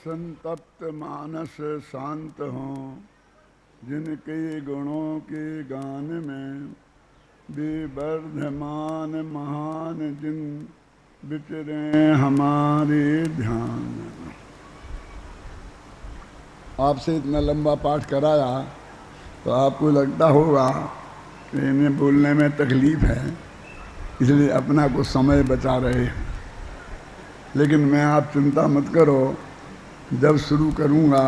संतप्त मानस शांत हों, जिनके गुणों के गान में विवर्धमान महान जिन विचरे हमारे ध्यान। आपसे इतना लंबा पाठ कराया तो आपको लगता होगा कि इन्हें बोलने में तकलीफ है, इसलिए अपना कुछ समय बचा रहे हैं। लेकिन मैं आप चिंता मत करो, जब शुरू करूँगा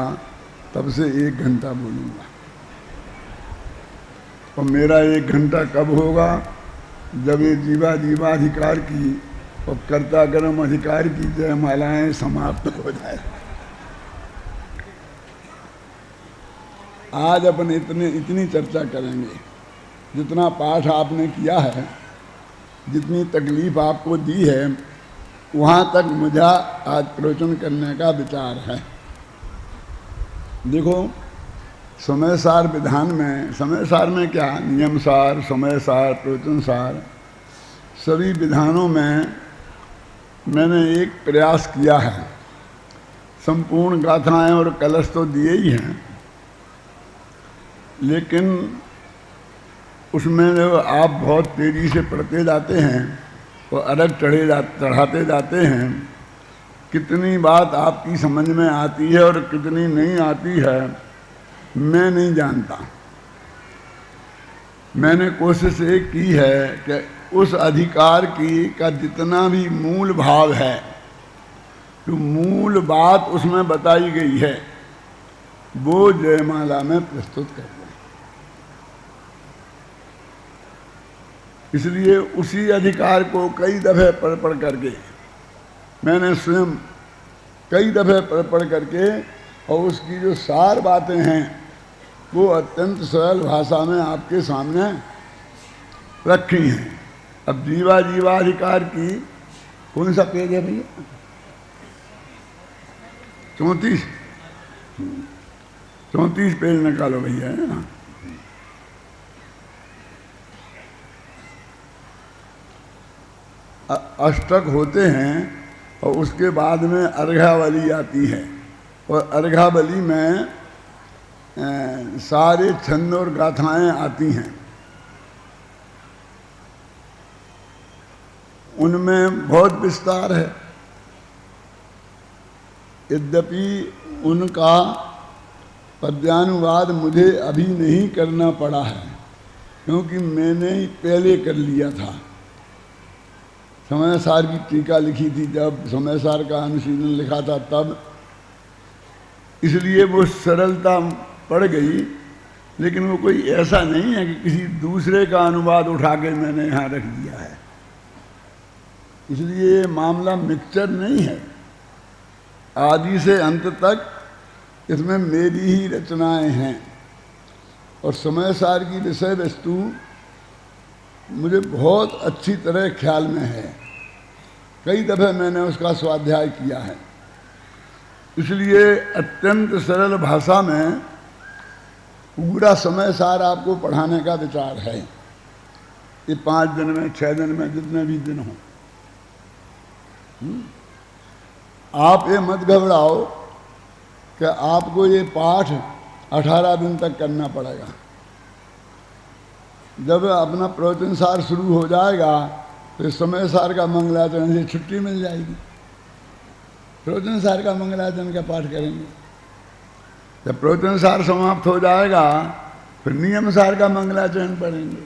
तब से 1 घंटा बोलूँगा। और मेरा 1 घंटा कब होगा? जब ये जीवाधिकार की और कर्ता कर्म अधिकार की जयमालाएं समाप्त हो जाए। आज अपन इतनी चर्चा करेंगे, जितना पाठ आपने किया है, जितनी तकलीफ आपको दी है, वहाँ तक मुझे आज प्रवचन करने का विचार है। देखो, समय सार विधान में, समय सार में क्या, नियम सार, समय सार, प्रवचन सार, सभी विधानों में मैंने एक प्रयास किया है। संपूर्ण गाथाएं और कलश तो दिए ही हैं, लेकिन उसमें जो आप बहुत तेजी से पढ़ते जाते हैं और अलग चढ़ाते जाते हैं, कितनी बात आपकी समझ में आती है और कितनी नहीं आती है मैं नहीं जानता। मैंने कोशिश ये की है कि उस अधिकार की का जितना भी मूल भाव है, जो मूल बात उसमें बताई गई है, वो जयमाला में प्रस्तुत कर दें। इसलिए उसी अधिकार को कई दफे पढ़ करके, मैंने स्वयं कई दफे पढ़ करके, और उसकी जो सार बातें हैं वो अत्यंत सरल भाषा में आपके सामने रखी हैं। अब जीवाधिकार की कौन सा पेज है भैया? 34 पेज निकालो भैया, है ना। अष्टक होते हैं और उसके बाद में अर्घावली आती है, और अर्घावली में सारे छंद और गाथाएं आती हैं। उनमें बहुत विस्तार है, यद्यपि उनका पद्यानुवाद मुझे अभी नहीं करना पड़ा है, क्योंकि मैंने ही पहले कर लिया था। समय सार की टीका लिखी थी जब, समय सार का अनुशीलन लिखा था तब, इसलिए वो सरलता पड़ गई। लेकिन वो कोई ऐसा नहीं है कि किसी दूसरे का अनुवाद उठा के मैंने यहाँ रख दिया है। इसलिए मामला मिक्सचर नहीं है, आदि से अंत तक इसमें मेरी ही रचनाएं हैं। और समय सार की विषय वस्तु मुझे बहुत अच्छी तरह ख्याल में है, कई दफ़े मैंने उसका स्वाध्याय किया है। इसलिए अत्यंत सरल भाषा में पूरा समय सार आपको पढ़ाने का विचार है। ये 5 दिन में, 6 दिन में, जितने भी दिन हों। आप ये मत घबराओ कि आपको ये पाठ 18 दिन तक करना पड़ेगा। जब अपना प्रवचन सार शुरू हो जाएगा तो समय सार का मंगलाचरण से छुट्टी मिल जाएगी। प्रवचन सार का मंगलाचरण का पाठ करेंगे। जब प्रवचन सार समाप्त हो जाएगा फिर नियम सार का मंगलाचरण पढ़ेंगे।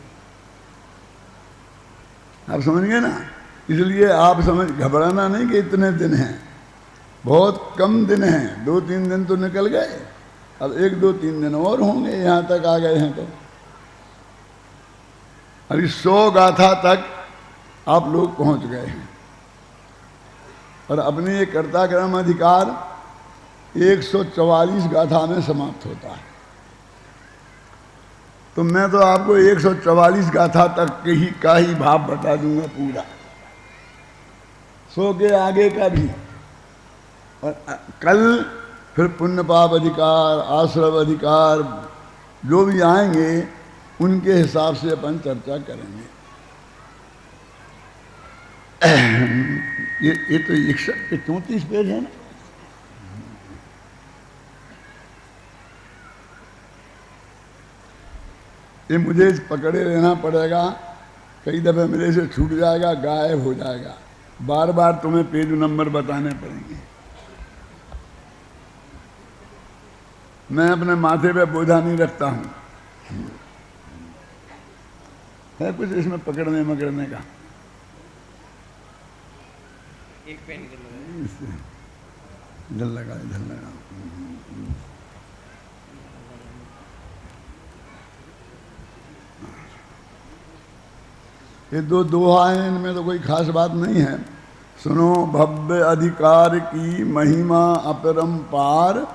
आप समझ गए ना? इसलिए आप घबराना नहीं कि इतने दिन हैं, बहुत कम दिन हैं। 2-3 दिन तो निकल गए, अब 1-2-3 दिन और होंगे, यहाँ तक आ गए हैं तो। अभी 100 गाथा तक आप लोग पहुँच गए हैं, और अपने ये कर्ता कर्म अधिकार 144 गाथा में समाप्त होता है। तो मैं तो आपको 144 गाथा तक का ही भाव बता दूंगा पूरा, 100 के आगे का भी। और कल फिर पुण्य पाप अधिकार, आश्रव अधिकार जो भी आएंगे उनके हिसाब से अपन चर्चा करेंगे। ये तो 134 पेज है ना। ये मुझे पकड़े रहना पड़ेगा, कई दफे मेरे से छूट जाएगा, गायब हो जाएगा, बार बार तुम्हें पेज नंबर बताने पड़ेंगे। मैं अपने माथे पे बोझा नहीं रखता हूं। है कुछ इसमें पकड़ने मकड़ने का? एक पेन इधर लगा, इधर लगा। ये दो दोहा हैं, इनमें तो कोई खास बात नहीं है। सुनो भव्य अधिकार की महिमा अपरंपार,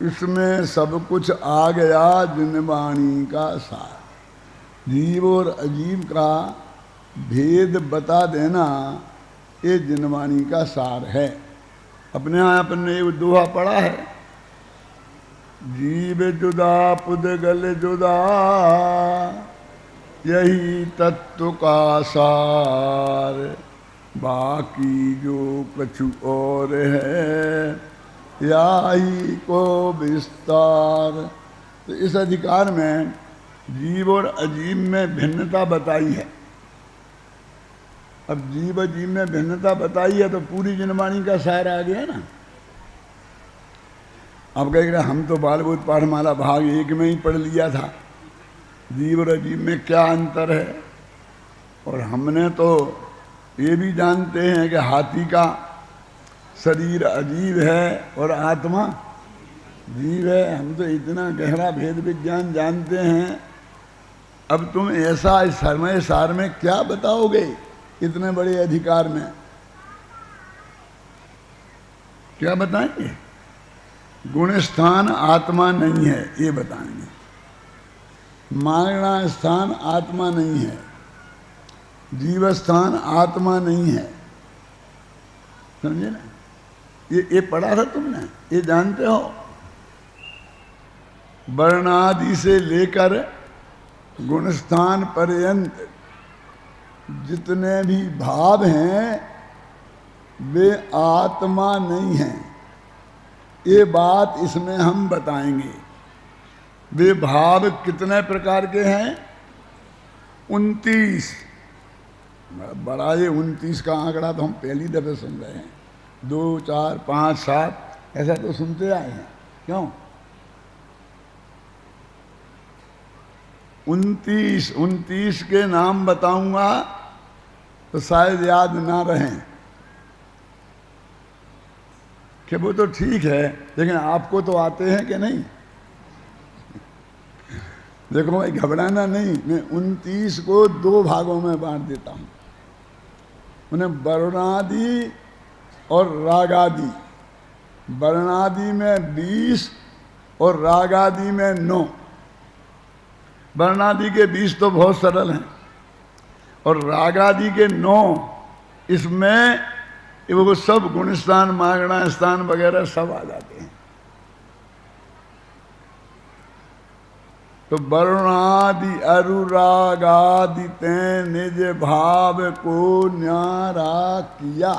इसमें सब कुछ आ गया जिनवाणी का सार। जीव और अजीब का भेद बता देना ये जिनवाणी का सार है। अपने यहाँ अपन ने ये दोहा पढ़ा है, जीव जुदा पुद्गल जुदा, यही तत्व का सार, बाकी जो कछु और है या ही को विस्तार। तो इस अधिकार में जीव और अजीब में भिन्नता बताई है। अब जीव अजीब में भिन्नता बताई है तो पूरी जिनवाणी का सार आ गया ना। अब कह रहे हम तो बालबोध पाठमाला भाग 1 में ही पढ़ लिया था, जीव और अजीब में क्या अंतर है। और हमने तो ये भी जानते हैं कि हाथी का शरीर अजीब है और आत्मा जीव है। हम तो इतना गहरा भेद विज्ञान जानते हैं। अब तुम ऐसा इस समय सार में क्या बताओगे इतने बड़े अधिकार में? क्या बताएंगे? गुण स्थान आत्मा नहीं है ये बताएंगे, मागना स्थान आत्मा नहीं है, जीव स्थान आत्मा नहीं है। समझे ना? ये पढ़ा था तुमने, ये जानते हो। वर्णादि से लेकर गुणस्थान पर्यंत जितने भी भाव हैं वे आत्मा नहीं हैं, ये बात इसमें हम बताएंगे। वे भाव कितने प्रकार के हैं? 29। बड़ा ये 29 का आंकड़ा तो हम पहली दफे सुन रहे हैं। 2, 4, 5, 7 ऐसा तो सुनते आए हैं। क्यों? 29 के नाम बताऊंगा तो शायद याद ना रहें कि वो तो ठीक है, लेकिन आपको तो आते हैं कि नहीं? देखो भाई घबराना नहीं, मैं 29 को 2 भागों में बांट देता हूं। उन्हें वर्णादि और रागादि। वर्णादि में 20 और रागादि में 9। वर्णादि के 20 तो बहुत सरल हैं और रागादि के 9, इसमें वो सब गुणस्थान मागना स्थान वगैरह सब आ जाते हैं। तो वर्णादि अनुरागादि ते निज भाव को न्यारा किया।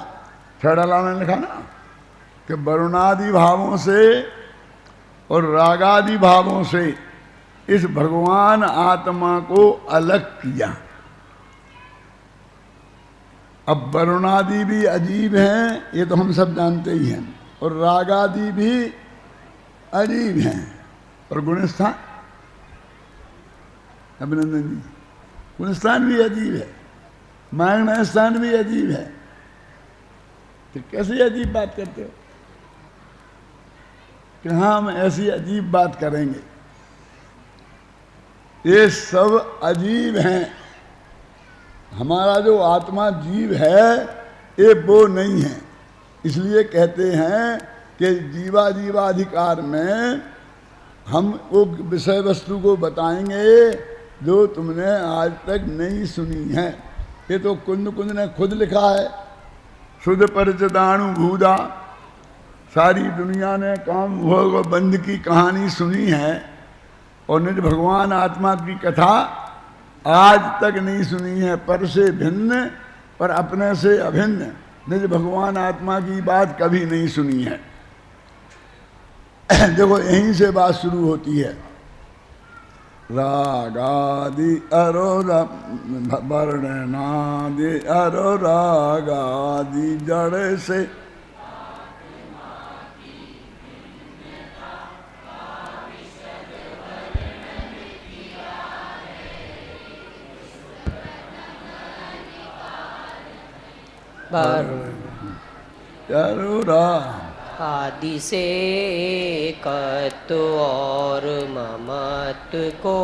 छड़ाला ने लिखा ना कि वर्णादि भावों से और रागादि भावों से इस भगवान आत्मा को अलग किया। अब वर्णादि भी अजीब हैं, ये तो हम सब जानते ही हैं, और रागादि भी अजीब हैं, और गुणस्थान अभिनंदन जी, गुणस्थान भी अजीब है, मागना स्थान भी अजीब है। तो कैसे अजीब बात करते हो कि हाँ हम ऐसी अजीब बात करेंगे? ये सब अजीब हैं। हमारा जो आत्मा जीव है ये वो नहीं है। इसलिए कहते हैं कि जीवा जीवाधिकार में हम वो विषय वस्तु को बताएंगे जो तुमने आज तक नहीं सुनी है। ये तो कुंद कुंद ने खुद लिखा है, शुद्ध परिचदाणु भूदा। सारी दुनिया ने काम भोग बंध की कहानी सुनी है और निज भगवान आत्मा की कथा आज तक नहीं सुनी है। पर से भिन्न, पर अपने से अभिन्न। निज भगवान आत्मा की बात कभी नहीं सुनी है। देखो यहीं से बात शुरू होती है। रागादि अरोरा वर्णनादि अरोरागादि जड़ से अरोरा आदि से एकत्व और ममत्व को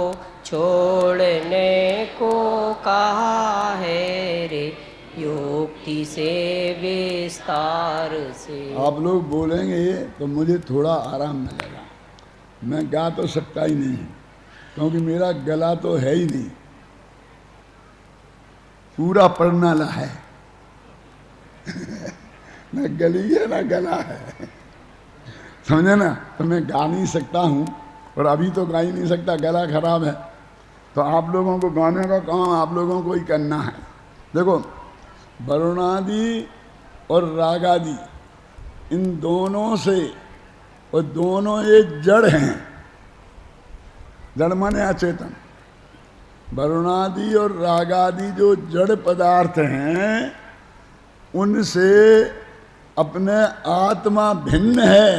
छोड़ने को कहा है रे, युक्ति से विस्तार से। आप लोग बोलेंगे तो मुझे थोड़ा आराम मिलेगा। मैं गा तो सकता ही नहीं क्योंकि मेरा गला तो है ही नहीं, पूरा परनाला है। न गली है ना गला है, समझे ना। तो मैं गा नहीं सकता हूँ और अभी तो गा ही नहीं सकता, गला खराब है। तो आप लोगों को गाने का काम आप लोगों को ही करना है। देखो वरुणादि और रागादि इन दोनों से, और दोनों ये जड़ हैं, जड़ माने अचेतन। वरुणादि और रागादि जो जड़ पदार्थ हैं उनसे अपने आत्मा भिन्न है,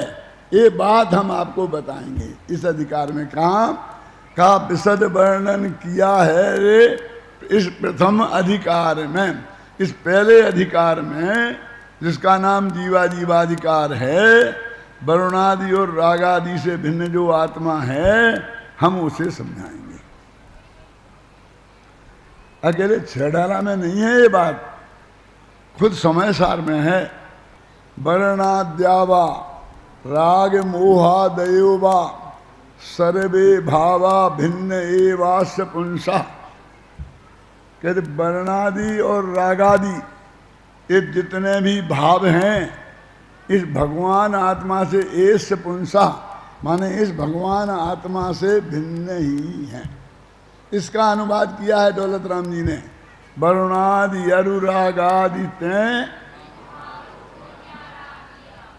ये बात हम आपको बताएंगे इस अधिकार में। कहा विशद वर्णन किया है रे इस प्रथम अधिकार में, इस पहले अधिकार में जिसका नाम जीवा जीवाधिकार है। वरुणादि और रागादि से भिन्न जो आत्मा है हम उसे समझाएंगे। अकेले छेड़ाला में नहीं है ये बात, खुद समय सार में है। वर्णाद्यावा राग मोहादयोवा सर्वे भावा भिन्न एवास्य पुंसा। कहते वर्णादि और रागादि ये जितने भी भाव हैं इस भगवान आत्मा से एस पुंसा, माने इस भगवान आत्मा से भिन्न ही हैं। इसका अनुवाद किया है दौलत राम जी ने। वरुणादि अनुरागादि तैं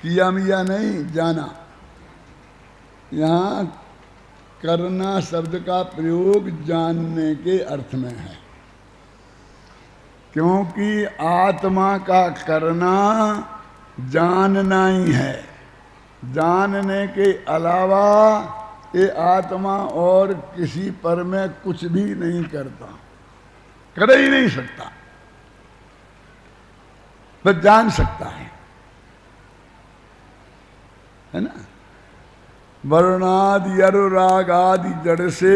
किया मिया नहीं जाना। यहाँ करना शब्द का प्रयोग जानने के अर्थ में है, क्योंकि आत्मा का करना जानना ही है। जानने के अलावा ये आत्मा और किसी पर में कुछ भी नहीं करता, कर ही नहीं सकता, बस जान सकता है ना। वर्णादि अनुरागादि जड़ से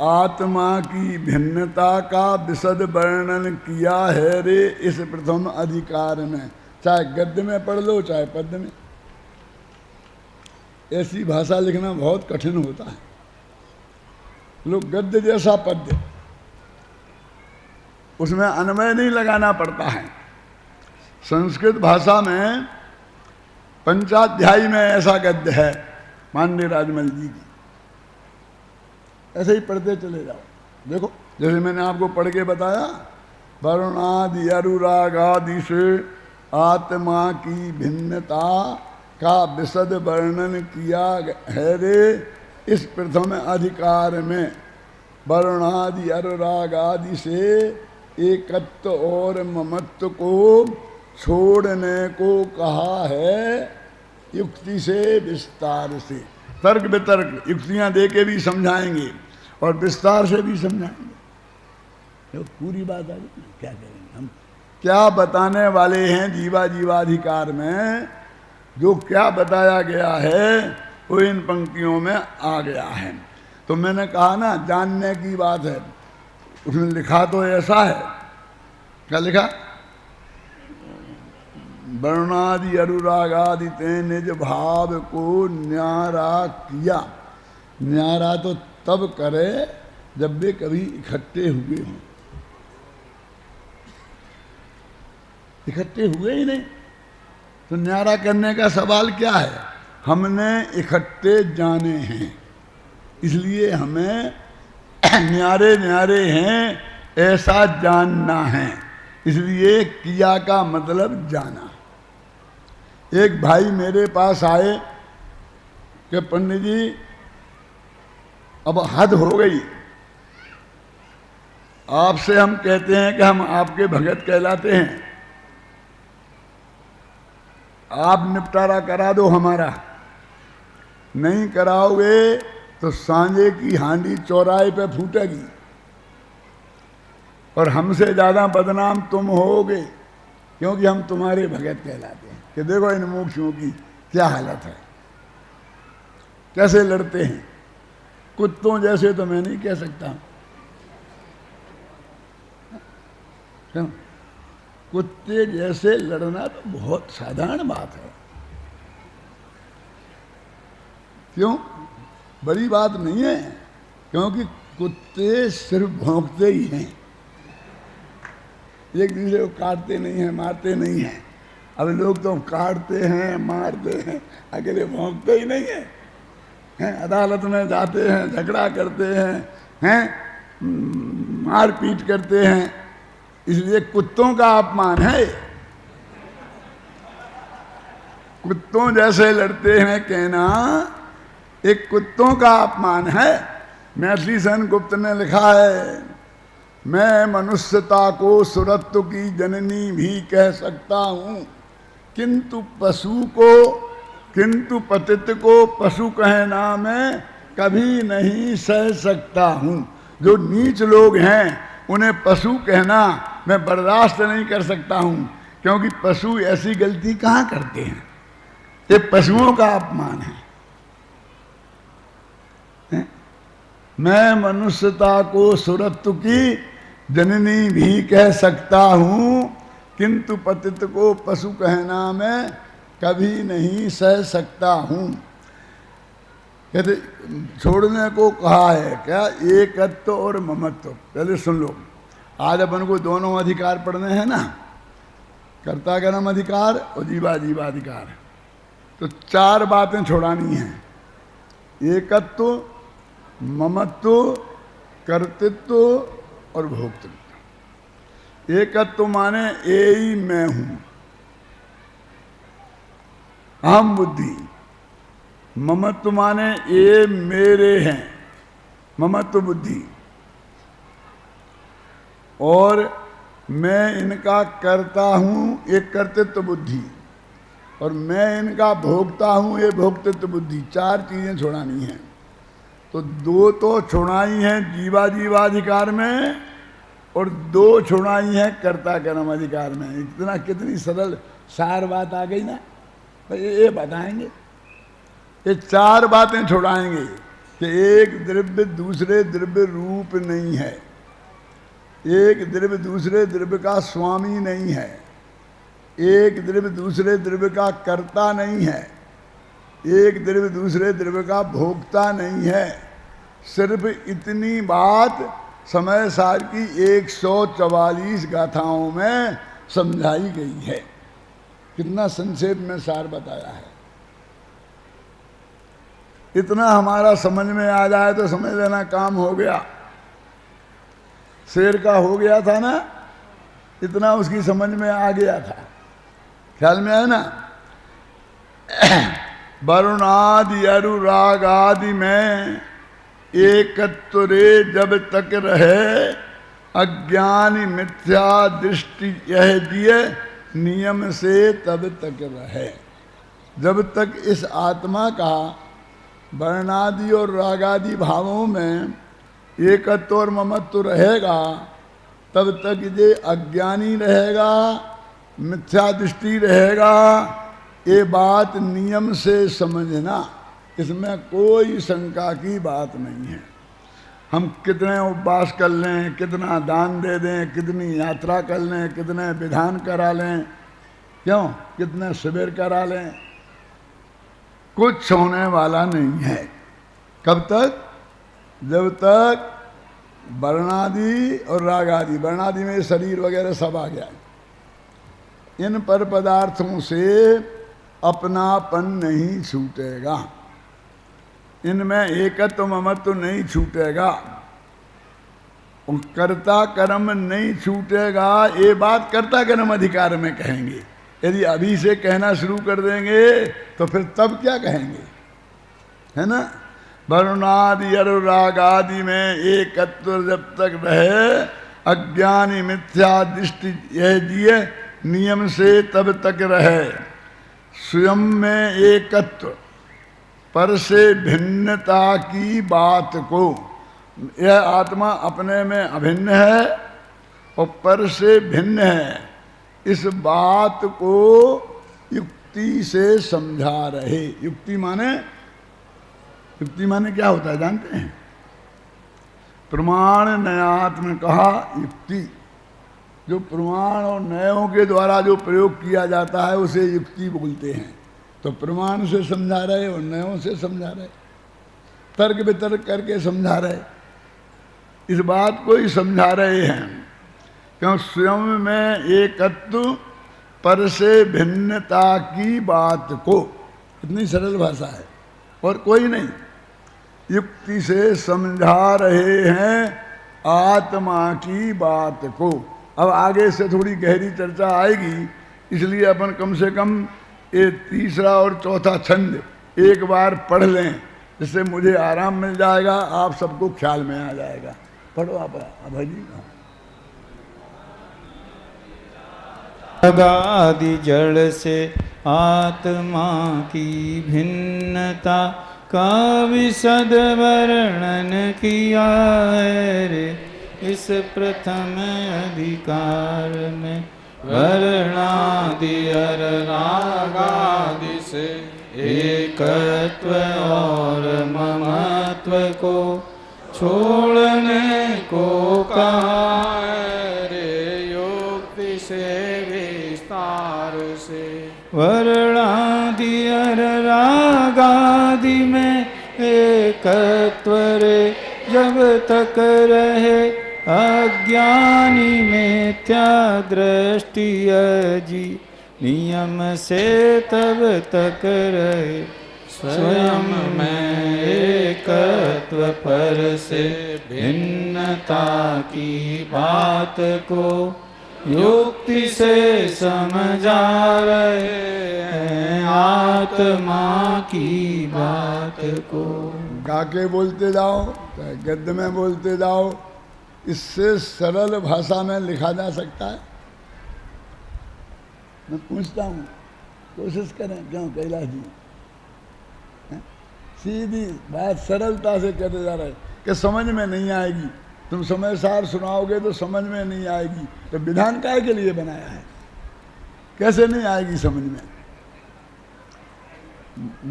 आत्मा की भिन्नता का विशद वर्णन किया है रे इस प्रथम अधिकार में। चाहे गद्य में पढ़ लो चाहे पद्य में। ऐसी भाषा लिखना बहुत कठिन होता है। लोग गद्य जैसा पद्य, उसमें अन्वय नहीं लगाना पड़ता है। संस्कृत भाषा में पंचाध्यायी में ऐसा गद्य है माननीय राजमल जी की, ऐसे ही पढ़ते चले जाओ। देखो जैसे मैंने आपको पढ़ के बताया, वरुणादि अनुरागादि से आत्मा की भिन्नता का विशद वर्णन किया है रे इस प्रथम अधिकार में। वरुणादि अनुरागादि से एकत्व और ममत्व को छोड़ने को कहा है युक्ति से विस्तार से। तर्क वितर्क युक्तियां दे के भी समझाएंगे और विस्तार से भी समझाएंगे। तो पूरी बात आ गई, क्या करेंगे हम, क्या बताने वाले हैं जीवा जीवाधिकार में। जो क्या बताया गया है वो इन पंक्तियों में आ गया है। तो मैंने कहा ना जानने की बात है, उसमें लिखा तो ऐसा है। क्या लिखा? वर्णादि अनुरागादि ते निज भाव को न्यारा किया। न्यारा तो तब करे जब वे कभी इकट्ठे हुए हों। इकट्ठे हुए ही नहीं तो न्यारा करने का सवाल क्या है। हमने इकट्ठे जाने हैं, इसलिए हमें न्यारे न्यारे हैं ऐसा जानना है। इसलिए किया का मतलब जाना। एक भाई मेरे पास आए कि पंडित जी अब हद हो गई, आपसे हम कहते हैं कि हम आपके भगत कहलाते हैं, आप निपटारा करा दो हमारा, नहीं कराओगे तो सांझे की हांडी चौराहे पे फूटेगी और हमसे ज्यादा बदनाम तुम होगे, क्योंकि हम तुम्हारे भगत कहलाते हैं। कि देखो इन मुखियों की क्या हालत है, कैसे लड़ते हैं, कुत्तों जैसे तो मैं नहीं कह सकता, क्यों? कुत्ते जैसे लड़ना तो बहुत साधारण बात है, क्यों? बड़ी बात नहीं है, क्योंकि कुत्ते सिर्फ भौंकते ही हैं, एक दूसरे को काटते नहीं हैं, मारते नहीं हैं। अब लोग तो काटते हैं, मारते हैं, अकेले भौंकते ही नहीं हैं। अदालत में जाते हैं, झगड़ा करते हैं, मारपीट करते हैं, इसलिए कुत्तों का अपमान है। कुत्तों जैसे लड़ते हैं कहना एक कुत्तों का अपमान है। मैथिली सेन गुप्त ने लिखा है, मैं मनुष्यता को सुरत्व की जननी भी कह सकता हूँ, किंतु पतित को पशु कहना मैं कभी नहीं सह सकता हूँ। जो नीच लोग हैं उन्हें पशु कहना मैं बर्दाश्त नहीं कर सकता हूँ, क्योंकि पशु ऐसी गलती कहाँ करते हैं, ये पशुओं का अपमान है। मैं मनुष्यता को सुरत्व की जननी भी कह सकता हूँ, किंतु पतित को पशु कहना मैं कभी नहीं सह सकता हूँ। कहते छोड़ने को कहा है क्या, एकत्व और ममत्व। पहले सुन लो, आज अपन को दोनों अधिकार पढ़ने हैं ना, कर्ता कर्म अधिकार और जीवा जीवाधिकार। तो चार बातें छोड़ानी हैं, एकत्व, ममत्व, कर्तृत्व और भोक्तृत्व। एकत्व माने ये ही मैं हूं, अहम बुद्धि। ममत्व माने ये मेरे हैं, ममत्व बुद्धि। और मैं इनका करता हूं, ये कर्तृत्व बुद्धि। और मैं इनका भोगता हूं, ये भोक्तृत्व बुद्धि। चार चीजें छोड़ानी हैं। तो दो तो छोड़ाई हैं जीवा जीवाधिकार में और दो छोड़ाई हैं कर्ता कर्म अधिकार में। इतना कितनी सरल सार बात आ गई ना। ये बताएंगे, ये चार बातें छोड़ाएंगे कि एक द्रव्य दूसरे द्रव्य रूप नहीं है, एक द्रव्य दूसरे द्रव्य का स्वामी नहीं है, एक द्रव्य दूसरे द्रव्य का कर्ता नहीं है, एक द्रव्य दूसरे द्रव्य का भोक्ता नहीं है। सिर्फ इतनी बात समय सार की 144 गाथाओं में समझाई गई है। कितना संक्षेप में सार बताया है। इतना हमारा समझ में आ जाए तो समझ लेना काम हो गया। शेर का हो गया था ना, इतना उसकी समझ में आ गया था। ख्याल में है ना। वरुण आदि अनुराग आदि में एकत्व रे जब तक रहे, अज्ञानी मिथ्या दृष्टि यह दिए नियम से तब तक रहे। जब तक इस आत्मा का वर्णादि और रागादि भावों में एकत्व और ममत्व रहेगा, तब तक ये अज्ञानी रहेगा, मिथ्या दृष्टि रहेगा। ये बात नियम से समझना, इसमें कोई शंका की बात नहीं है। हम कितने उपवास कर लें, कितना दान दे दें, कितनी यात्रा कर लें, कितने विधान करा लें, क्यों कितने शिविर करा लें, कुछ होने वाला नहीं है। कब तक? जब तक वर्णादि और रागादि, वर्णादि में शरीर वगैरह सब आ गया, इन पर पदार्थों से अपनापन नहीं छूटेगा, इनमें एकत्व ममत्व नहीं छूटेगा। और कर्ता कर्म नहीं छूटेगा, ये बात कर्ता कर्म अधिकार में कहेंगे। यदि अभी से कहना शुरू कर देंगे तो फिर तब क्या कहेंगे, है ना। वरुणादि अनुराग आदि में एकत्व जब तक रहे, अज्ञानी मिथ्या दृष्टि यह जिए नियम से तब तक रहे। स्वयं में एकत्व, पर से भिन्नता की बात को, यह आत्मा अपने में अभिन्न है और पर से भिन्न है, इस बात को युक्ति से समझा रहे। युक्ति माने क्या होता है जानते हैं? प्रमाण नयात्म कहा युक्ति। जो प्रमाण और नयों के द्वारा जो प्रयोग किया जाता है उसे युक्ति बोलते हैं। तो प्रमाण से समझा रहे और नयों से समझा रहे, तर्क वितर्क करके समझा रहे, इस बात को ही समझा रहे हैं। क्यों? स्वयं में एकत्व, पर से भिन्नता की बात को, इतनी सरल भाषा है और कोई नहीं, युक्ति से समझा रहे हैं आत्मा की बात को। अब आगे से थोड़ी गहरी चर्चा आएगी, इसलिए अपन कम से कम ये तीसरा और चौथा छंद एक बार पढ़ लें, जिससे मुझे आराम मिल जाएगा, आप सबको ख्याल में आ जाएगा। पढ़ो आप अभय जी। आदि जड़ से आत्मा की भिन्नता का विशद वर्णन किया है रे। इस प्रथम अधिकार में वर्णादि रागादि से एकत्व और ममत्व को छोड़ने को कहा रे। युक्ति से विस्तार से वर्णादि रागादि में एकत्व रे जब तक रहे, अज्ञानी मिथ्या दृष्टि जी नियम से तब तक रहे। स्वयं में एकत्व, पर से भिन्नता की बात को युक्ति से समझा रहे हैं आत्मा की बात को। गा के बोलते जाओ, चाहे गद्य में बोलते जाओ, इससे सरल भाषा में लिखा जा सकता है। मैं पूछता हूँ, कोशिश करें। क्यों कैलाश जी? सीधी बात सरलता से कहते जा रहे कि समझ में नहीं आएगी, तुम समय सार सुनाओगे तो समझ में नहीं आएगी। तो विधान काय के लिए बनाया है? कैसे नहीं आएगी समझ में?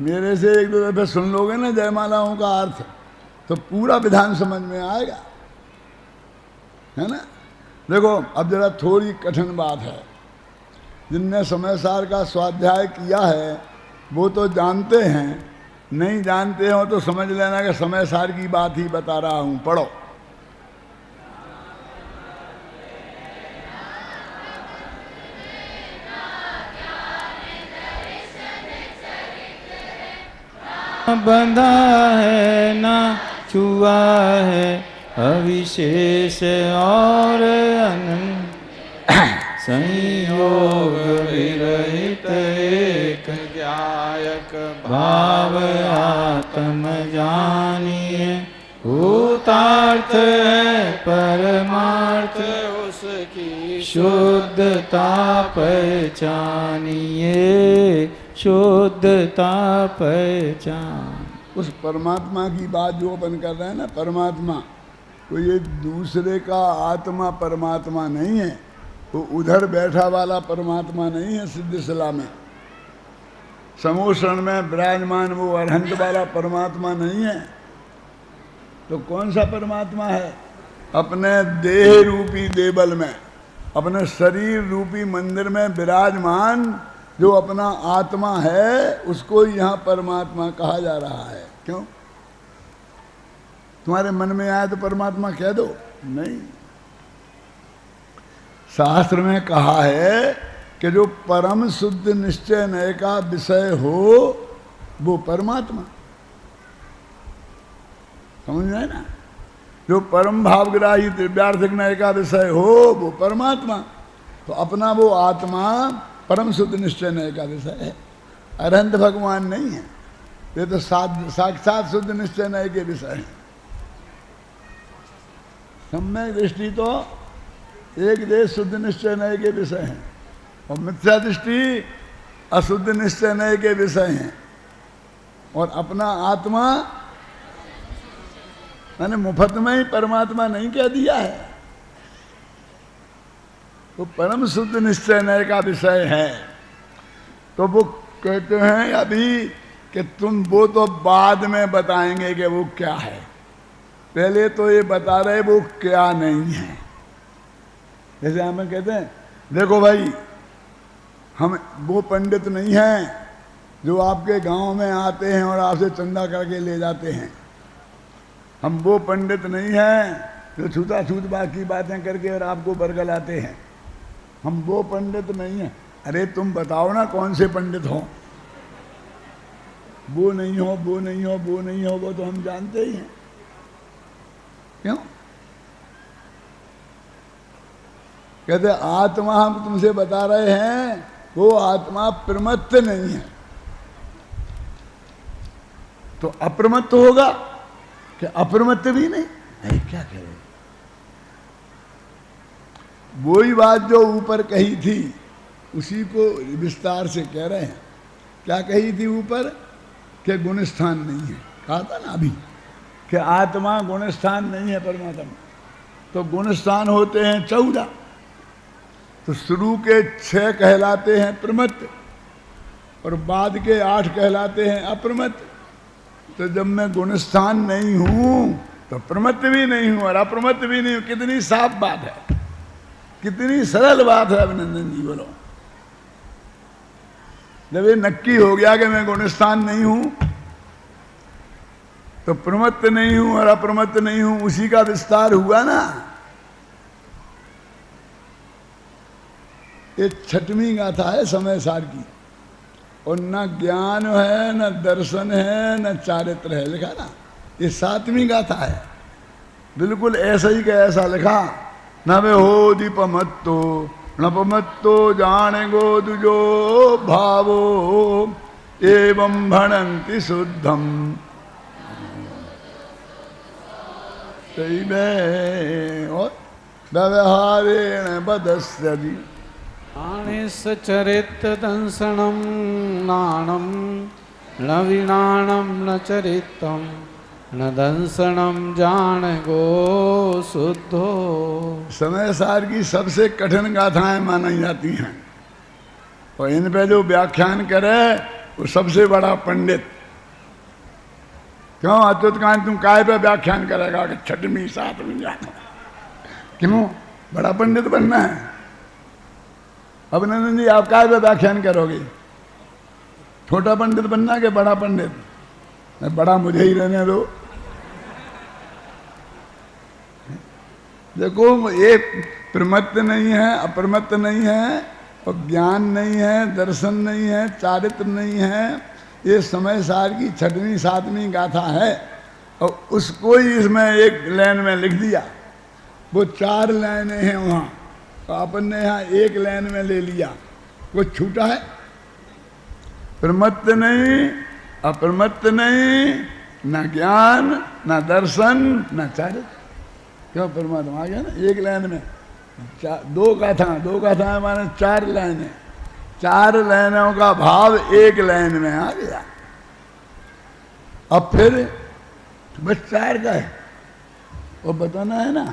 मेरे से एक दो दफे सुन लोगे ना जयमालाओं का अर्थ, तो पूरा विधान समझ में आएगा, है ना। देखो अब जरा थोड़ी कठिन बात है, जिनने समय सार का स्वाध्याय किया है वो तो जानते हैं, नहीं जानते हो तो समझ लेना कि समय सार की बात ही बता रहा हूं। पढ़ो। बंधा है ना छुआ है, अविशेष और अनंत संयोग विरहित एक ज्ञायक भाव आत्म जानिए। भूतार्थ है परमार्थ उसकी शुद्धता पहचानिए, शुद्धता पहचान। उस परमात्मा की बात जो अपन कर रहे हैं ना, परमात्मा कोई ये दूसरे का आत्मा परमात्मा नहीं है, वो उधर बैठा वाला परमात्मा नहीं है। सिद्धशिला में समोषण में विराजमान वो अरहंत वाला परमात्मा नहीं है। तो कौन सा परमात्मा है? अपने देह रूपी देवल में, अपने शरीर रूपी मंदिर में विराजमान जो अपना आत्मा है, उसको यहाँ परमात्मा कहा जा रहा है। क्यों? तुम्हारे मन में आए तो परमात्मा कह दो? नहीं, शास्त्र में कहा है कि जो परम शुद्ध निश्चय नय का विषय हो वो परमात्मा। समझ में आए ना? जो परम भावग्राही दिव्यार्थ न्याय का विषय हो वो परमात्मा, तो अपना वो आत्मा परम शुद्ध निश्चय न्याय का विषय है, अरहंत भगवान नहीं है। ये तो साक्षात शुद्ध निश्चय न्याय के विषय है। सम्यक दृष्टि तो एक देश शुद्ध निश्चय न्याय के विषय है, और मिथ्या दृष्टि अशुद्ध निश्चय न्याय के विषय हैं। और अपना आत्मा मैंने मुफ्त में ही परमात्मा नहीं कह दिया है, वो परम शुद्ध निश्चय न्याय का विषय है। तो वो कहते हैं अभी कि तुम वो तो बाद में बताएंगे कि वो क्या है, पहले तो ये बता रहे वो क्या नहीं है। जैसे हमें कहते हैं देखो भाई, हम वो पंडित नहीं हैं जो आपके गांव में आते हैं और आपसे चंदा करके ले जाते हैं। हम वो पंडित नहीं हैं जो छूता छूत बाकी बातें करके और आपको बरगलाते हैं। हम वो पंडित नहीं हैं। अरे तुम बताओ ना कौन से पंडित हो, वो नहीं हो, वो नहीं हो, वो नहीं हो, वो तो हम जानते ही हैं। क्यों? कहते आत्मा हम तुमसे बता रहे हैं, वो आत्मा प्रमत्त नहीं है। तो अप्रमत्त होगा कि अप्रमत्त भी नहीं? नहीं, क्या कह रहे? वही बात जो ऊपर कही थी उसी को विस्तार से कह रहे हैं। क्या कही थी ऊपर? कि गुणस्थान नहीं है, कहा था ना अभी कि आत्मा गुणस्थान नहीं है परमात्मा। तो गुणस्थान होते हैं 14, तो शुरू के 6 कहलाते हैं प्रमत्त और बाद के 8 कहलाते हैं अप्रमत्त। तो जब मैं गुणस्थान नहीं हूं तो प्रमत्त भी नहीं हूं और अप्रमत्त भी नहीं हूं। कितनी साफ बात है, कितनी सरल बात है अभिनंदन जी, बोलो। जब ये नक्की हो गया कि मैं गुणस्थान नहीं हूं तो प्रमत्त नहीं हूं और अप्रमत्त नहीं हूं, उसी का विस्तार हुआ ना। ये 6वीं गाथा है समय सार की, और न ज्ञान है, न दर्शन है, न चारित्र है, लिखा ना। ये 7वीं गाथा है, बिल्कुल ऐसा ही का ऐसा लिखा। न वे हो दीपमत्तो नपमत्तो जाने गो दुजो भावो एवं भणन्ति शुद्धम और व्यवहारेण बदस्यति चरित दंसनम नाणम न विनाणम न चरितम न दंसनम जान गो शुद्धो। समय सार की सबसे कठिन गाथाएं मानी जाती हैं, और इन पे जो व्याख्यान करे वो सबसे बड़ा पंडित। क्यों अच्युत कांत तुम काय पे व्याख्यान करेगा कि 6वीं 7वीं जाना? क्यों? बड़ा पंडित बनना है। अभिनंदन जी आप काय पे व्याख्यान करोगे? छोटा पंडित बनना कि बड़ा पंडित? बड़ा मुझे ही रहने दो। देखो ये प्रमत्त नहीं है, अप्रमत्त नहीं है, और ज्ञान नहीं है, दर्शन नहीं है, चारित्र नहीं है। ये समय सार की 6वीं 7वीं गाथा है, और उसको ही इसमें एक लाइन में लिख दिया। वो 4 लाइनें हैं वहाँ, तो अपन ने यहाँ 1 लाइन में ले लिया। कुछ छूटा है? प्रमत्त नहीं, अप्रमत्त नहीं, न ज्ञान, न दर्शन, न चारित्र। क्यों? परमात्मा आ गया ना 1 लाइन में। 2 गाथा माने 4 लाइनें। 4 लाइनों का भाव 1 लाइन में आ गया। अब फिर बस 4 का है वो बताना है ना।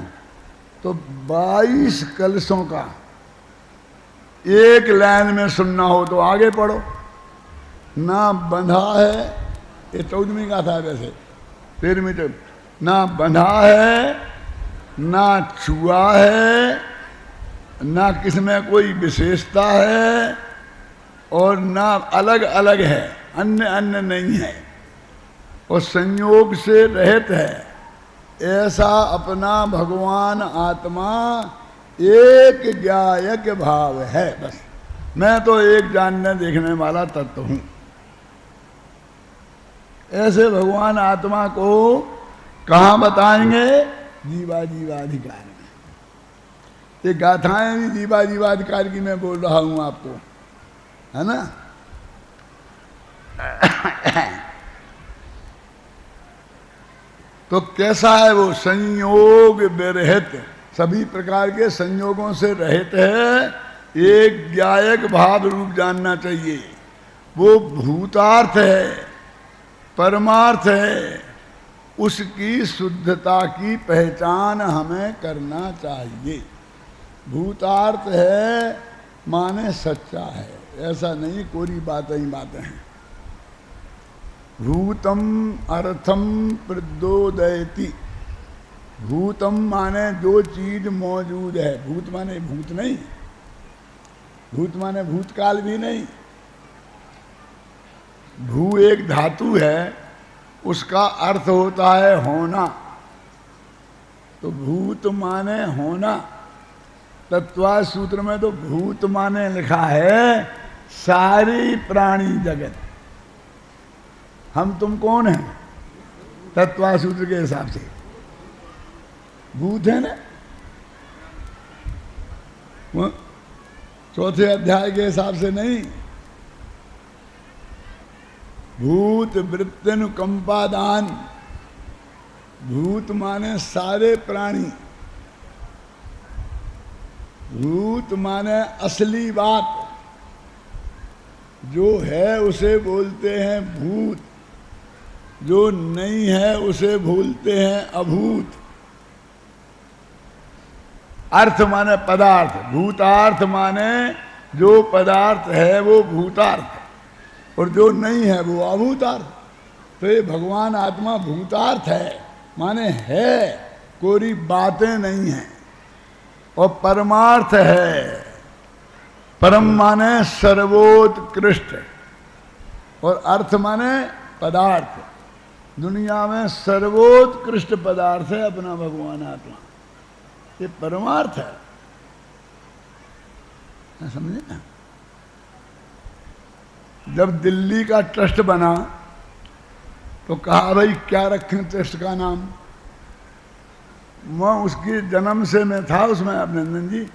तो 22 कलशों का 1 लाइन में सुनना हो तो आगे पढ़ो। ना बंधा है, ये 14वीं गाथा है वैसे, 13वीं तो ना बंधा है, ना छुआ है, ना किसमें कोई विशेषता है, और ना अलग अलग है, अन्य अन्य नहीं है, और संयोग से रहित है। ऐसा अपना भगवान आत्मा एक ज्ञायक भाव है। बस मैं तो एक जानने देखने वाला तत्व हूं। ऐसे भगवान आत्मा को कहाँ बताएंगे? जीवा जीवाधिकार में। ये गाथाएं भी जीवा जीवाधिकार की मैं बोल रहा हूं आपको, है ना। तो कैसा है वो? संयोग विरहित, सभी प्रकार के संयोगों से रहित है। एक ज्ञायक भाव रूप जानना चाहिए। वो भूतार्थ है, परमार्थ है, उसकी शुद्धता की पहचान हमें करना चाहिए। भूतार्थ है माने सच्चा है, ऐसा नहीं कोरी बातें ही बातें हैं। भूतम अर्थम प्रद्योदयति, भूतम माने जो चीज मौजूद है। भूत माने भूत नहीं, भूत माने भूतकाल भी नहीं। भू एक धातु है, उसका अर्थ होता है होना। तो भूत माने होना। तत्वा सूत्र में तो भूत माने लिखा है सारी प्राणी जगत। हम तुम कौन हैं? तत्वा सूत्र के हिसाब से भूत है ना। वो चौथे अध्याय के हिसाब से नहीं। भूत वृत्त्यनुकंपादान, भूत माने सारे प्राणी। भूत माने असली बात, जो है उसे बोलते हैं भूत, जो नहीं है उसे बोलते हैं अभूत। अर्थ माने पदार्थ, भूतार्थ माने जो पदार्थ है वो भूतार्थ, और जो नहीं है वो अभूतार्थ। तो ये भगवान आत्मा भूतार्थ है, माने है, कोई बातें नहीं हैं। और परमार्थ है, परम माने सर्वोत्कृष्ट, और अर्थ माने पदार्थ। दुनिया में सर्वोत्कृष्ट पदार्थ है अपना भगवान आत्मा, ये परमार्थ है। समझे ना। जब दिल्ली का ट्रस्ट बना तो कहा भाई क्या रखें ट्रस्ट का नाम। मैं उसकी जन्म से मैं था उसमें, अभिनंदन जी,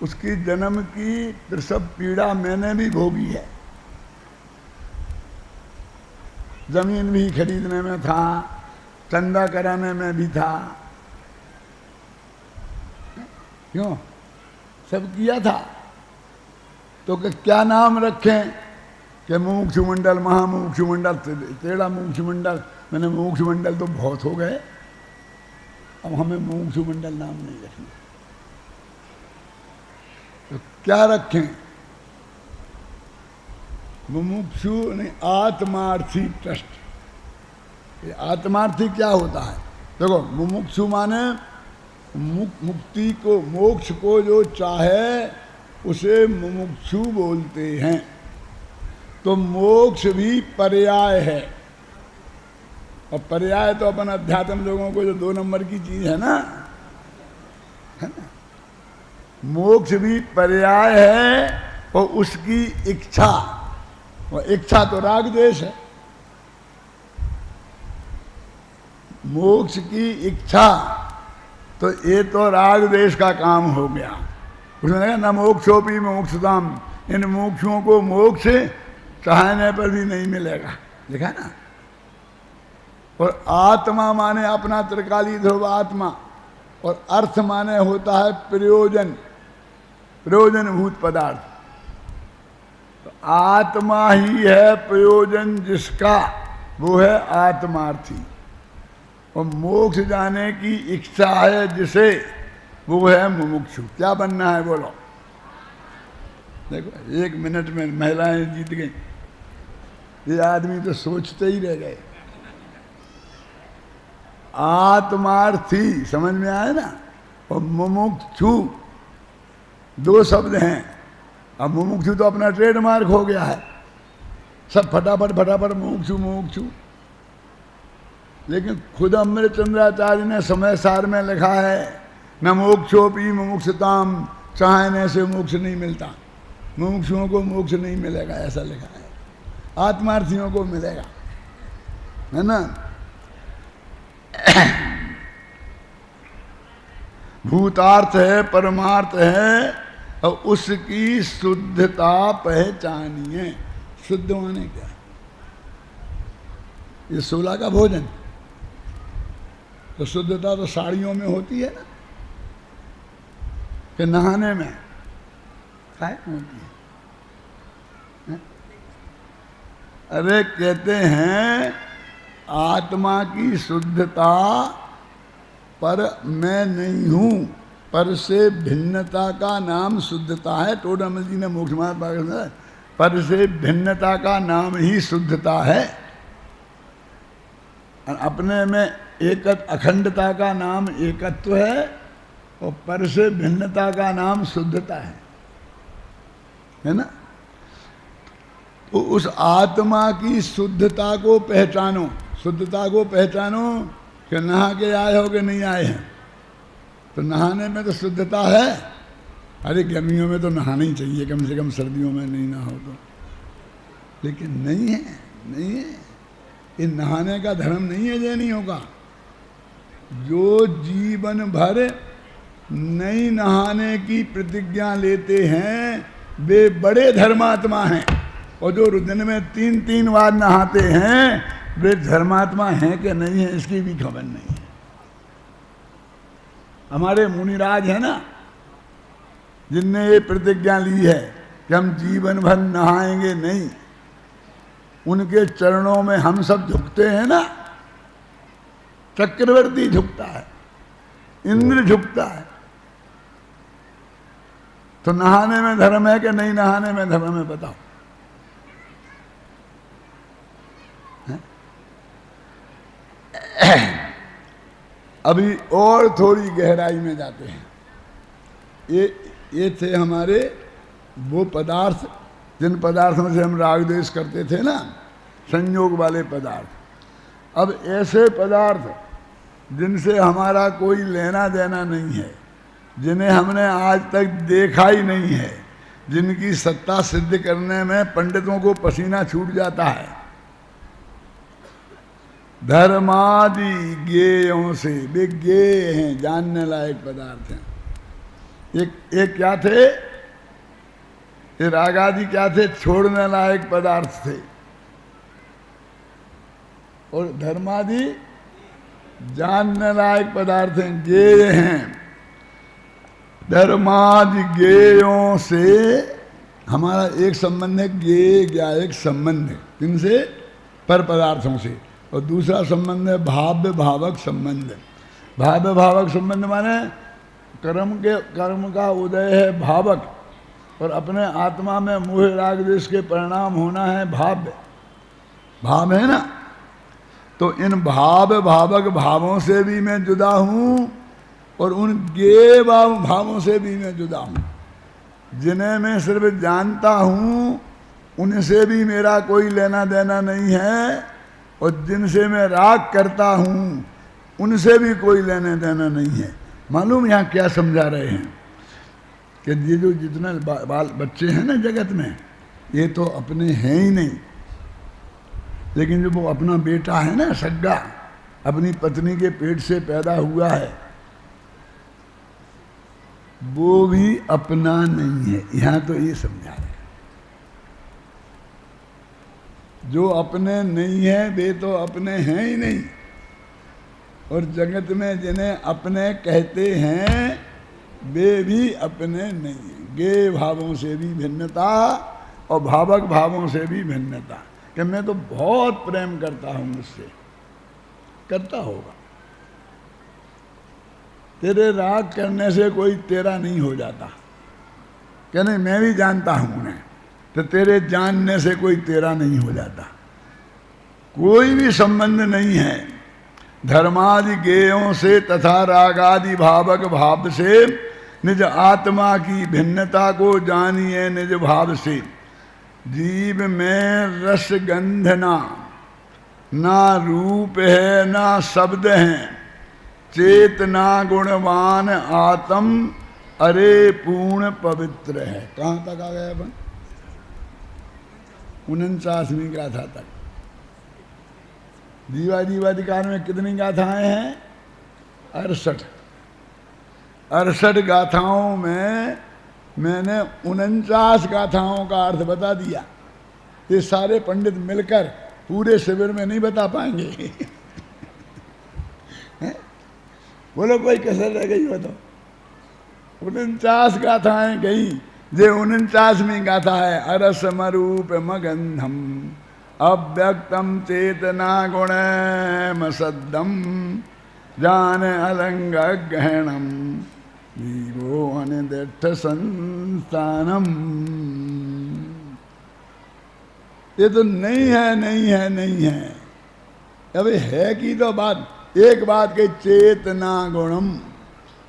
उसकी जन्म की प्रसव पीड़ा मैंने भी भोगी है। जमीन भी खरीदने में था, चंदा कराने में भी था, क्यों सब किया था। तो क्या नाम रखें कि मुमुक्षुमंडल, महामुमुक्षुमंडल, तेरा मुमुक्षुमंडल। मैंने मुमुक्षुमंडल तो बहुत हो गए, अब हमें मुमुक्षुमंडल नाम नहीं रखना। तो क्या रखें? मुमुक्षु नहीं, आत्मार्थी ट्रस्ट। ये आत्मार्थी क्या होता है? देखो, मुमुक्षु माने मुक्ति को, मोक्ष को जो चाहे उसे मुमुक्षु बोलते हैं। तो मोक्ष भी पर्याय है, और पर्याय तो अपन अध्यात्म लोगों को जो 2 नंबर की चीज है ना, मोक्ष भी पर्याय है। और उसकी इच्छा, और इच्छा तो राग द्वेष है। मोक्ष की इच्छा तो ये तो राग द्वेष का काम हो गया। उसने कहा न मोक्षोपी मोक्षताम, इन मोक्षों को मोक्ष चाहने पर भी नहीं मिलेगा, लिखा ना। और आत्मा माने अपना त्रिकाली ध्रुव आत्मा, और अर्थ माने होता है प्रयोजन, प्रयोजनभूत पदार्थ। तो आत्मा ही है प्रयोजन जिसका, वो है आत्मार्थी। और मोक्ष जाने की इच्छा है जिसे, वो है मुमुक्षु। क्या बनना है बोलो? देखो 1 मिनट में महिलाएं जीत गई, ये आदमी तो सोचते ही रह गए। आत्मार्थी समझ में आया ना, और मुमुक्षु 2 शब्द हैं। अब मुमुक्षु तो अपना ट्रेडमार्क हो गया है, सब फटाफट फटाफट मुमुक्षु मुमुक्षु। लेकिन खुद अमृतचंद्राचार्य ने समय सार में लिखा है न मोक्षोपी मुमुक्षताम, चाहने से मोक्ष नहीं मिलता, मुमुक्षुओं को मोक्ष नहीं मिलेगा, ऐसा लिखा है। आत्मार्थियों को मिलेगा, है ना। भूतार्थ है, परमार्थ है, और उसकी शुद्धता पहचानिए। शुद्ध माने क्या? ये 16 का भोजन, तो शुद्धता तो साड़ियों में होती है ना, कि नहाने में काय होती है? अरे कहते हैं आत्मा की शुद्धता पर मैं नहीं हूं, पर से भिन्नता का नाम शुद्धता है। टोडामल जी ने मोक्ष मार्ग में पर से भिन्नता का नाम ही शुद्धता है। अपने में अखंडता का नाम एकत्व है, और पर से भिन्नता का नाम शुद्धता है ना। तो उस आत्मा की शुद्धता को पहचानो। शुद्धता को पहचानो कि नहा के आए हो कि नहीं आए हैं। तो नहाने में तो शुद्धता है। अरे गर्मियों में तो नहाना ही चाहिए, कम से कम सर्दियों में नहीं नहा हो तो। लेकिन नहीं है, नहीं है। ये नहाने का धर्म नहीं है जैनियों का। जो जीवन भर नहीं नहाने की प्रतिज्ञा लेते हैं वे बड़े धर्मात्मा हैं, और जो दिन में 3-3 बार नहाते हैं वे धर्मात्मा हैं कि नहीं है इसकी भी खबर नहीं है। हमारे मुनिराज है ना, जिनने ये प्रतिज्ञा ली है कि हम जीवन भर नहाएंगे नहीं, उनके चरणों में हम सब झुकते हैं ना। चक्रवर्ती झुकता है, इंद्र झुकता है। तो नहाने में धर्म है कि नहीं नहाने में धर्म है, बताओ। अभी और थोड़ी गहराई में जाते हैं। ये थे हमारे वो पदार्थ जिन पदार्थों से हम राग द्वेष करते थे ना, संयोग वाले पदार्थ। अब ऐसे पदार्थ जिनसे हमारा कोई लेना देना नहीं है, जिन्हें हमने आज तक देखा ही नहीं है, जिनकी सत्ता सिद्ध करने में पंडितों को पसीना छूट जाता है, धर्मादि ज्ञेयों से, वे ज्ञेय हैं, जानने लायक पदार्थ हैं। एक क्या थे? ये रागादि क्या थे? छोड़ने लायक पदार्थ थे। और धर्मादि जानने लायक पदार्थ हैं, ज्ञेय हैं। धर्मादि ज्ञेयों से हमारा एक संबंध है, ज्ञेय ज्ञायक संबंध है। किनसे? पर पदार्थों से। और दूसरा संबंध है भाव्य भावक संबंध। भाव्य भावक संबंध माने कर्म का उदय है भावक, और अपने आत्मा में मोह राग द्वेष के परिणाम होना है भाव्य। भाव है ना। तो इन भावक भावों से भी मैं जुदा हूं, और उन ज्ञेय भावों से भी मैं जुदा हूं। जिन्हें मैं सिर्फ जानता हूं उनसे भी मेरा कोई लेना देना नहीं है, और जिनसे मैं राग करता हूं उनसे भी कोई लेने देना नहीं है। मालूम यहाँ क्या समझा रहे हैं कि ये जो जितने बाल बच्चे हैं ना जगत में, ये तो अपने हैं ही नहीं, लेकिन जो वो अपना बेटा है ना सग्गा, अपनी पत्नी के पेट से पैदा हुआ है, वो भी अपना नहीं है। यहाँ तो ये समझा रहे हैं। जो अपने नहीं है वे तो अपने हैं ही नहीं। और जगत में जिन्हें अपने कहते हैं वे भी अपने नहीं हैं। ज्ञेय भावों से भी भिन्नता और भावक भावों से भी भिन्नता, कि मैं तो बहुत प्रेम करता हूं मुझसे, करता होगा। तेरे राग करने से कोई तेरा नहीं हो जाता, क्या नहीं? मैं भी जानता हूं उन्हें, तो तेरे जानने से कोई तेरा नहीं हो जाता। कोई भी संबंध नहीं है धर्मादि ज्ञेयों से तथा रागादि भावक भाव से। निज आत्मा की भिन्नता को जानिए निज भाव से। जीव में रस गंध ना रूप है ना शब्द है, चेतना गुणवान आत्म अरे पूर्ण पवित्र है। कहाँ तक आ गया अपन? 49वीं गाथा तक। जीवाधिकार में कितनी गाथाएं हैं? 68। 68 गाथाओं में मैंने 49 गाथाओं का अर्थ बता दिया। ये सारे पंडित मिलकर पूरे शिविर में नहीं बता पाएंगे। बोलो कोई कसर रह गई हो तो? 49 गाथाएं गई। जे 49वीं गाथा है अरसमरूप मगंधम अव्यक्तम चेतना गुणमसद्दम जान अलंग गहणम जीवो अनिदिष्ट संस्थानम। ये तो नहीं है, नहीं है, नहीं है। अबे है की तो बात, एक बात कही चेतना गुणम,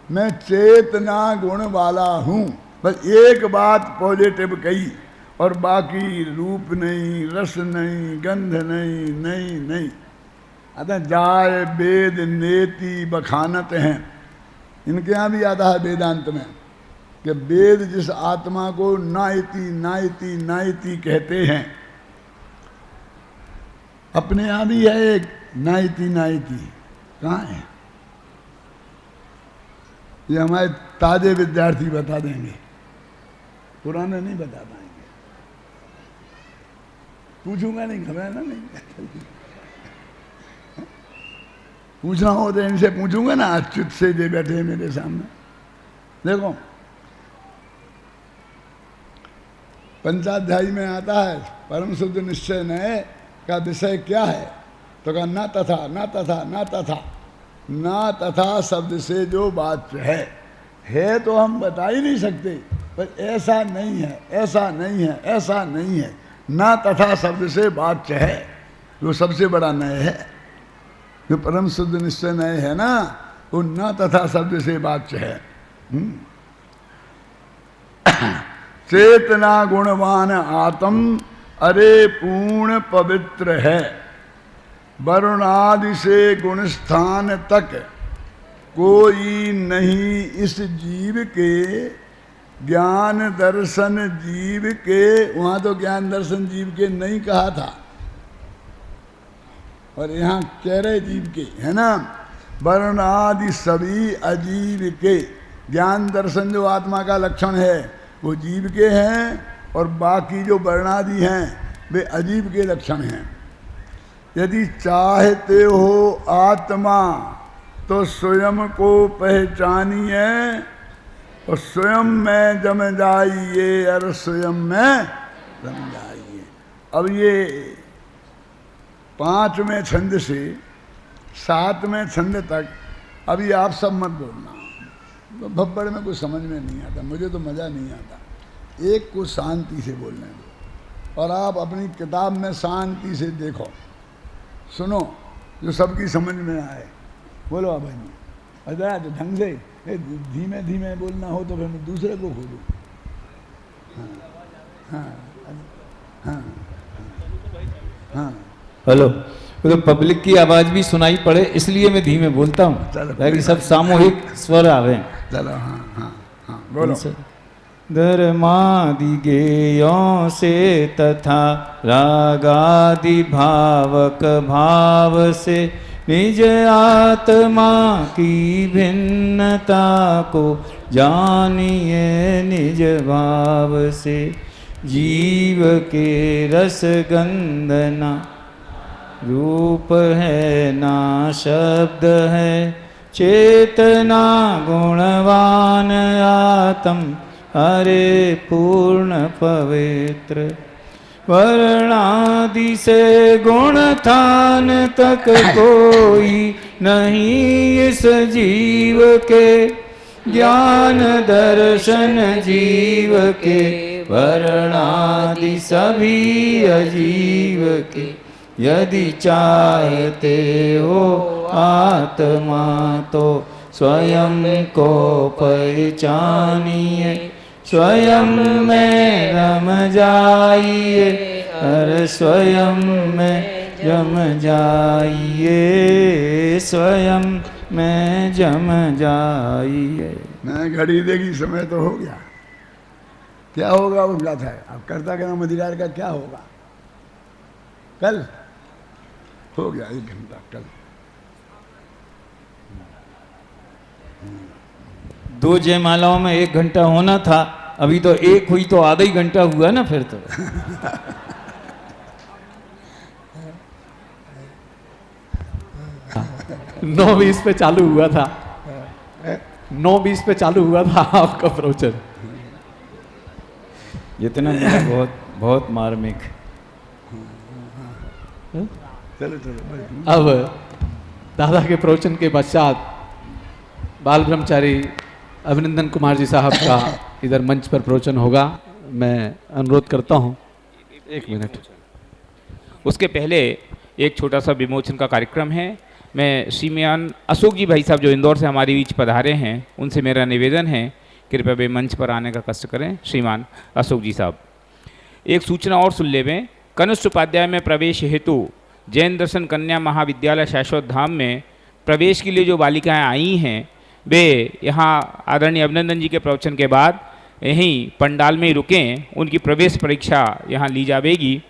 मैं चेतना गुण वाला हूं, बस एक बात पॉजिटिव कही, और बाकी रूप नहीं, रस नहीं, गंध नहीं, नहीं नहीं। अतः जाय वेद नेति बखानत हैं, इनके यहाँ भी आता है वेदांत में कि वेद जिस आत्मा को नाइति नाइति नाइति कहते हैं, अपने यहाँ भी है एक नाइति नाइति। कहाँ है? ये हमारे ताजे विद्यार्थी बता देंगे, पुराने नहीं बता पाएंगे। पूछूंगा नहीं, घबराना नहीं। पूछना हो तो इनसे पूछूंगा ना, अच्युत से जो बैठे हैं मेरे सामने। देखो पंचाध्यायी में आता है परम शुद्ध निश्चय नए का विषय क्या है, तो कहा ना तथा ना तथा ना तथा। ना तथा शब्द से जो बात है तो हम बता ही नहीं सकते, पर ऐसा नहीं है, ऐसा नहीं है, ऐसा नहीं है। ना तथा शब्द से बात है, वो सबसे बड़ा नय है। जो परम शुद्ध निश्चय नय है ना, वो ना तथा शब्द से बात है। चेतना गुणवान आत्म अरे पूर्ण पवित्र है, वरुण आदि से गुणस्थान तक कोई नहीं इस जीव के। ज्ञान दर्शन जीव के, वहां तो ज्ञान दर्शन जीव के नहीं कहा था, और यहाँ कह रहे जीव के, है ना। वर्ण आदि सभी अजीव के। ज्ञान दर्शन जो आत्मा का लक्षण है वो जीव के हैं, और बाकी जो वर्णादि हैं वे अजीव के लक्षण हैं। यदि चाहते हो आत्मा तो स्वयं को पहचानिए, और स्वयं में जम जाइए, और स्वयं में जम जाइए। अब ये 5वें छंद से 7वें छंद तक अभी आप सब मत बोलना, तो भब्बड़ में कुछ समझ में नहीं आता, मुझे तो मज़ा नहीं आता। एक को शांति से बोलने दो, और आप अपनी किताब में शांति से देखो, सुनो, जो सबकी समझ में आए। बोलो अब भाई, अरे तो ढंग से धीमे धीमे बोलना हो तो फिर मैं दूसरे को खोलूँ। हाँ हाँ हाँ हाँ। हेलो, तो पब्लिक की आवाज भी सुनाई पड़े, इसलिए मैं धीमे बोलता हूँ, ताकि सब सामूहिक स्वर आवे। चलो हाँ हाँ हाँ बोलो। धर्मादि गेयों से तथा रागादि भावक भाव से निज आत्मा की भिन्नता को जानिए निज भाव से। जीव के रस गंधना रूप है ना शब्द है, चेतना गुणवान आत्म हरे पूर्ण पवित्र। वर्णादि से गुणथान तक कोई नहीं इस जीव के, ज्ञान दर्शन जीव के वर्णादि सभी अजीव के। यदि चाहते हो आत्मा तो स्वयं को पहचानिए, स्वयं में रम जाइए, हर स्वयं में जम जाइए, स्वयं में जम जाइए। मैं घड़ी देगी, समय तो हो गया। क्या होगा उनका था, अब कर्ता का नाम अधिकार का क्या होगा? कल हो गया 1 घंटा, कल 2 जयमालाओं में 1 घंटा होना था, अभी तो एक हुई तो आधा ही घंटा हुआ ना फिर तो। 9:20 पे चालू हुआ था, 9:20 पे चालू हुआ था आपका प्रवचन। इतना मिला बहुत बहुत मार्मिक। चलो चलो। अब दादा के प्रवचन के पश्चात बाल ब्रह्मचारी अभिनंदन कुमार जी साहब का इधर मंच पर प्रवचन होगा। मैं अनुरोध करता हूँ 1 मिनट। उसके पहले एक छोटा सा विमोचन का कार्यक्रम है। मैं श्रीमान अशोक जी भाई साहब जो इंदौर से हमारे बीच पधारे हैं, उनसे मेरा निवेदन है कृपया वे मंच पर आने का कष्ट करें। श्रीमान अशोक जी साहब, एक सूचना और सुन लेवें। कनिष्ठ उपाध्याय में प्रवेश हेतु जैन दर्शन कन्या महाविद्यालय शाश्वत धाम में प्रवेश के लिए जो बालिकाएं आई हैं, वे यहाँ आदरणीय अभिनंदन जी के प्रवचन के बाद यहीं पंडाल में ही रुकें। उनकी प्रवेश परीक्षा यहाँ ली जाएगी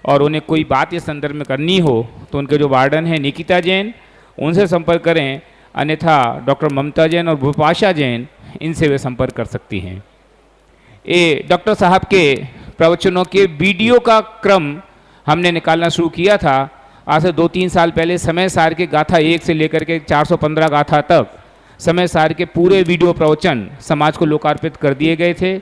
और उन्हें कोई बात इस संदर्भ में करनी हो तो उनके जो वार्डन हैं निकिता जैन, उनसे संपर्क करें, अन्यथा डॉक्टर ममता जैन और भूपाशा जैन, इनसे वे संपर्क कर सकती हैं। ये डॉक्टर साहब के प्रवचनों के वीडियो का क्रम हमने निकालना शुरू किया था आज से 2-3 साल पहले। समय सार के गाथा 1 से लेकर के 415 गाथा तक समय सार के पूरे वीडियो प्रवचन समाज को लोकार्पित कर दिए गए थे।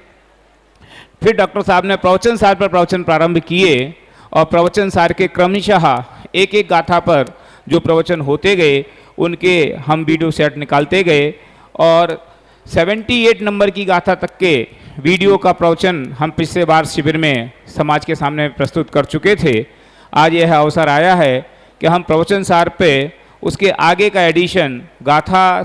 फिर डॉक्टर साहब ने प्रवचन सार पर प्रवचन प्रारंभ किए और प्रवचन सार के क्रमशः एक एक गाथा पर जो प्रवचन होते गए उनके हम वीडियो सेट निकालते गए और 78 नंबर की गाथा तक के वीडियो का प्रवचन हम पिछले बार शिविर में समाज के सामने प्रस्तुत कर चुके थे। आज यह अवसर आया है कि हम प्रवचन सार पे उसके आगे का एडिशन गाथा